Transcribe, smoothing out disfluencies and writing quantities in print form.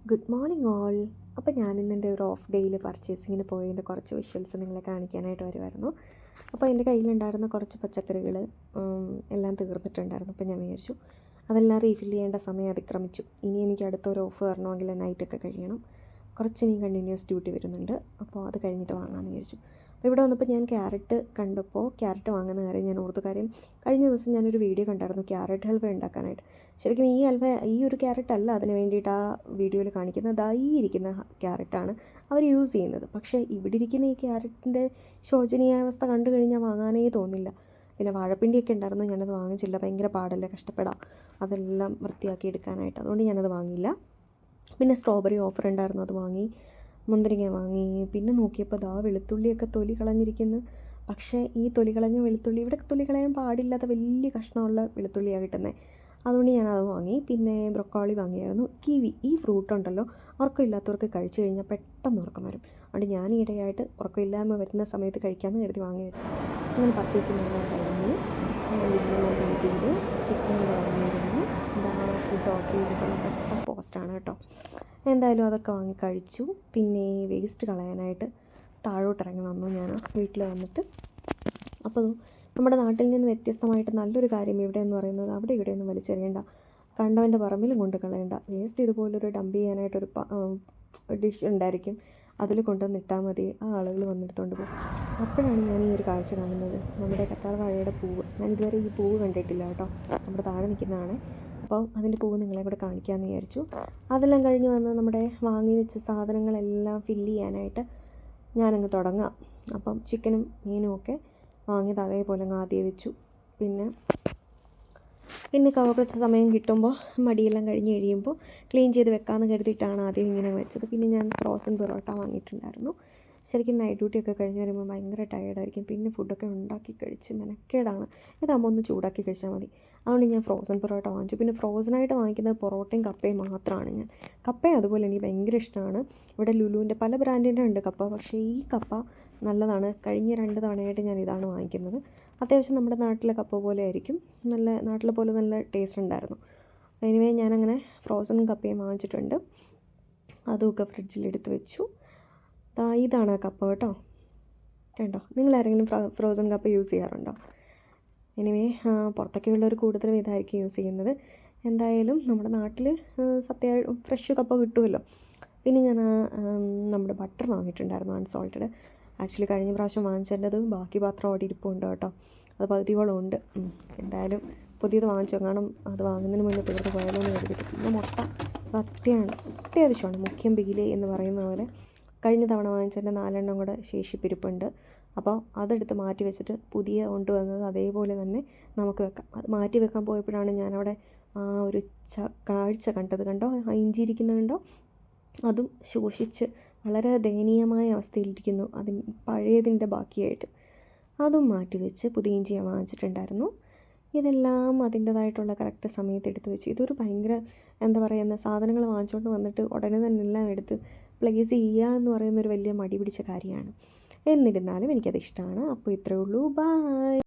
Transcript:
Good morning all. അപ്പോൾ ഞാനിന്ന് എൻ്റെ ഒരു ഓഫ് ഡേയിൽ പർച്ചേസിങ്ങിന് പോയതിൻ്റെ കുറച്ച് വിഷ്വൽസ് നിങ്ങളെ കാണിക്കാനായിട്ട് വരുമായിരുന്നു. അപ്പോൾ എൻ്റെ കയ്യിലുണ്ടായിരുന്ന കുറച്ച് പച്ചക്കറികൾ എല്ലാം തീർന്നിട്ടുണ്ടായിരുന്നു. അപ്പോൾ ഞാൻ വിചാരിച്ചു അതെല്ലാം റീഫിൽ ചെയ്യേണ്ട സമയം അതിക്രമിച്ചു. ഇനി എനിക്ക് അടുത്തൊരു ഓഫ് വരണമെങ്കിൽ നൈറ്റൊക്കെ കഴിയണം. കുറച്ച് ഇനി കണ്ടിന്യൂസ് ഡ്യൂട്ടി വരുന്നുണ്ട്. അപ്പോൾ അത് കഴിഞ്ഞിട്ട് വാങ്ങാമെന്ന് വിചാരിച്ചു. അപ്പോൾ ഇവിടെ വന്നപ്പോൾ ഞാൻ ക്യാരറ്റ് കണ്ടപ്പോൾ ക്യാരറ്റ് വാങ്ങുന്ന കാര്യം ഞാൻ ഓർത്തു. കാര്യം കഴിഞ്ഞ ദിവസം ഞാനൊരു വീഡിയോ കണ്ടായിരുന്നു ക്യാരറ്റ് ഹൽവ ഉണ്ടാക്കാനായിട്ട്. ശരിക്കും ഈ ഒരു ക്യാരറ്റ് അല്ല അതിന് വേണ്ടിയിട്ട് ആ വീഡിയോയിൽ കാണിക്കുന്നത്. ഈ ഇരിക്കുന്ന ക്യാരറ്റാണ് അവർ യൂസ് ചെയ്യുന്നത്. പക്ഷേ ഇവിടെ ഇരിക്കുന്ന ഈ ക്യാരറ്റിൻ്റെ ശോചനീയാവസ്ഥ കണ്ടു കഴിഞ്ഞാൽ വാങ്ങാനേ തോന്നില്ല. പിന്നെ വാഴപ്പിണ്ടിയൊക്കെ ഉണ്ടായിരുന്നു, ഞാനത് വാങ്ങിച്ചില്ല. ഭയങ്കര പാടല്ലേ, കഷ്ടപ്പെടാം അതെല്ലാം വൃത്തിയാക്കി എടുക്കാനായിട്ട്. അതുകൊണ്ട് ഞാനത് വാങ്ങിയില്ല. പിന്നെ സ്ട്രോബെറി ഓഫർ ഉണ്ടായിരുന്നു, അത് വാങ്ങി. മുന്തിരിങ്ങ വാങ്ങി. പിന്നെ നോക്കിയപ്പോൾ വെളുത്തുള്ളിയൊക്കെ തൊലി കളഞ്ഞിരിക്കുന്നു. പക്ഷേ ഈ തൊലി കളഞ്ഞ വെളുത്തുള്ളി ഇവിടെ തൊലി കളയാൻ പാടില്ലാത്ത വലിയ കഷ്ണമുള്ള വെളുത്തുള്ളിയാണ് കിട്ടുന്നത്. അതുകൊണ്ട് ഞാനത് വാങ്ങി. പിന്നെ ബ്രൊക്കോളി വാങ്ങിയായിരുന്നു. കിവി, ഈ ഫ്രൂട്ട് ഉണ്ടല്ലോ, ഉറക്കമില്ലാത്തവർക്ക് കഴിച്ചു കഴിഞ്ഞാൽ പെട്ടെന്ന് ഉറക്കം വരും. അതുകൊണ്ട് ഞാൻ ഈയിടെയായിട്ട് ഉറക്കമില്ലായ്മ വരുന്ന സമയത്ത് കഴിക്കാമെന്ന് കരുതി വാങ്ങി വെച്ചത്. അങ്ങനെ പർച്ചേസിങ് എല്ലാം കഴിഞ്ഞ് ബില്ലെല്ലാം പേ ചെയ്ത് ചിക്കൻ വാങ്ങിയിരുന്നു. ഫുഡ് ഓർഡർ ചെയ്തിട്ടുള്ള കട്ട പോസ്റ്റാണ് കേട്ടോ. എന്തായാലും അതൊക്കെ വാങ്ങി കഴിച്ചു. പിന്നെ വേസ്റ്റ് കളയാനായിട്ട് താഴോട്ടിറങ്ങി വന്നു ഞാൻ വീട്ടിൽ വന്നിട്ട്. അപ്പോൾ നമ്മുടെ നാട്ടിൽ നിന്ന് വ്യത്യസ്തമായിട്ട് നല്ലൊരു കാര്യം ഇവിടെ എന്ന് പറയുന്നത് അവിടെ ഇവിടെയൊന്നും വലിച്ചെറിയേണ്ട, കണ്ടവൻ്റെ പറമ്പിലും കൊണ്ട് കളയേണ്ട. വേസ്റ്റ് ഇതുപോലൊരു ഡംപ് ചെയ്യാനായിട്ടൊരു ഡിഷ് ഉണ്ടായിരിക്കും, അതിൽ കൊണ്ടുവന്ന് ഇട്ടാൽ മതി, ആ ആളുകൾ വന്നെടുത്തുകൊണ്ട് പോകും. അപ്പോഴാണ് ഞാൻ ഈ ഒരു കാഴ്ച കാണുന്നത്, നമ്മുടെ കറ്റാർ വാഴയുടെ പൂവ്. ഞാൻ ഇതുവരെ ഈ പൂവ് കണ്ടിട്ടില്ല കേട്ടോ, നമ്മുടെ താഴെ നിൽക്കുന്നതാണ്. അപ്പോൾ അതിൻ്റെ പൂവ് നിങ്ങളെ കൂടെ കാണിക്കാമെന്ന് വിചാരിച്ചു. അതെല്ലാം കഴിഞ്ഞ് വന്ന് നമ്മുടെ വാങ്ങി വെച്ച സാധനങ്ങളെല്ലാം ഫില്ല് ചെയ്യാനായിട്ട് ഞാനങ്ങ് തുടങ്ങാം. അപ്പം ചിക്കനും മീനും ഒക്കെ വാങ്ങിയത് അതേപോലെ ആദ്യം വെച്ചു. പിന്നെ കുറച്ച് സമയം കിട്ടുമ്പോൾ മടിയെല്ലാം കഴിഞ്ഞ് കഴിയുമ്പോൾ ക്ലീൻ ചെയ്ത് വെക്കാമെന്ന് കരുതിയിട്ടാണ് ആദ്യം ഇങ്ങനെ വെച്ചത്. പിന്നെ ഞാൻ ഫ്രോസൺ പൊറോട്ട വാങ്ങിയിട്ടുണ്ടായിരുന്നു. ശരിക്കും നൈറ്റ് ഡ്യൂട്ടിയൊക്കെ കഴിഞ്ഞ് വരുമ്പോൾ ഭയങ്കര ടയേർഡായിരിക്കും. പിന്നെ ഫുഡൊക്കെ ഉണ്ടാക്കി കഴിച്ച് മെനക്കേടാണ്. ഇതാകുമ്പോൾ ഒന്ന് ചൂടാക്കി കഴിച്ചാൽ മതി. അതുകൊണ്ട് ഞാൻ ഫ്രോസൺ പൊറോട്ട വാങ്ങിച്ചു. പിന്നെ ഫ്രോസണായിട്ട് വാങ്ങിക്കുന്നത് പൊറോട്ടയും കപ്പയും മാത്രമാണ് ഞാൻ. കപ്പയും അതുപോലെ എനിക്ക് ഭയങ്കര ഇഷ്ടമാണ്. ഇവിടെ ലുലുവിൻ്റെ പല ബ്രാൻഡിൻ്റെ ഉണ്ട് കപ്പ, പക്ഷേ ഈ കപ്പ നല്ലതാണ്. കഴിഞ്ഞ 2 തവണയായിട്ട് ഞാൻ ഇതാണ് വാങ്ങിക്കുന്നത്. അത്യാവശ്യം നമ്മുടെ നാട്ടിലെ കപ്പ പോലെ ആയിരിക്കും, നല്ല നാട്ടിലെ പോലെ നല്ല ടേസ്റ്റ് ഉണ്ടായിരുന്നു. എനിവേ ഞാനങ്ങനെ ഫ്രോസൺ കപ്പയും വാങ്ങിച്ചിട്ടുണ്ട്. അതുമൊക്കെ ഫ്രിഡ്ജിലെടുത്ത് വെച്ചു. ഇതാണ് ആ കപ്പ കേട്ടോ, കണ്ടോ? നിങ്ങളാരെങ്കിലും ഫ്രോസൺ കപ്പ യൂസ് ചെയ്യാറുണ്ടോ? എനിവേ പുറത്തൊക്കെ ഉള്ളവർ കൂടുതലും ഇതായിരിക്കും യൂസ് ചെയ്യുന്നത്. എന്തായാലും നമ്മുടെ നാട്ടിൽ ഫ്രഷ് കപ്പ കിട്ടുമല്ലോ. പിന്നെ ഞാൻ നമ്മുടെ ബട്ടർ വാങ്ങിയിട്ടുണ്ടായിരുന്നു, അൺസോൾട്ടഡ്. ആക്ച്വലി കഴിഞ്ഞ പ്രാവശ്യം വാങ്ങിച്ചത് ബാക്കി പാത്രം അവിടെ ഇരിപ്പുണ്ട് കേട്ടോ, അത് പകുതിയോളം ഉണ്ട്. എന്തായാലും പുതിയത് വാങ്ങിച്ചു, കാരണം അത് വാങ്ങുന്നതിന് മുന്നേ തീർന്ന് പോയാലോ എന്ന് കരുതിയിട്ട്. പിന്നെ മുട്ട അത്യാവശ്യമാണ്, മുഖ്യം ബിഗിലേ എന്ന് പറയുന്ന പോലെ. കഴിഞ്ഞ തവണ വാങ്ങിച്ചതിൻ്റെ 4 എണ്ണം കൂടെ ശേഷിപ്പിരിപ്പുണ്ട്. അപ്പോൾ അതെടുത്ത് മാറ്റി വെച്ചിട്ട് പുതിയ കൊണ്ടുവന്നത് അതേപോലെ തന്നെ നമുക്ക് വെക്കാം. അത് മാറ്റി വെക്കാൻ പോയപ്പോഴാണ് ഞാനവിടെ ഒരു കാഴ്ച കണ്ടോ, ഇഞ്ചിയിരിക്കുന്നത് കണ്ടോ? അതും ശോഷിച്ച് വളരെ ദയനീയമായ അവസ്ഥയിലിരിക്കുന്നു, പഴയതിൻ്റെ ബാക്കിയായിട്ട്. അതും മാറ്റി വെച്ച് പുതിയ ഇഞ്ചി ഞാൻ വാങ്ങിച്ചിട്ടുണ്ടായിരുന്നു. ഇതെല്ലാം അതിൻ്റേതായിട്ടുള്ള കറക്റ്റ് സമയത്ത് എടുത്ത് വെച്ചു. ഇതൊരു ഭയങ്കര എന്താ പറയുന്ന, സാധനങ്ങൾ വാങ്ങിച്ചുകൊണ്ട് വന്നിട്ട് ഉടനെ തന്നെ എല്ലാം എടുത്ത് പ്ലേസ് ചെയ്യുക എന്ന് പറയുന്നൊരു വലിയ മടി പിടിച്ച കാര്യമാണ്. എന്നിരുന്നാലും എനിക്കത് ഇഷ്ടമാണ്. അപ്പോൾ ഇത്രയേ ഉള്ളൂ. ബൈ.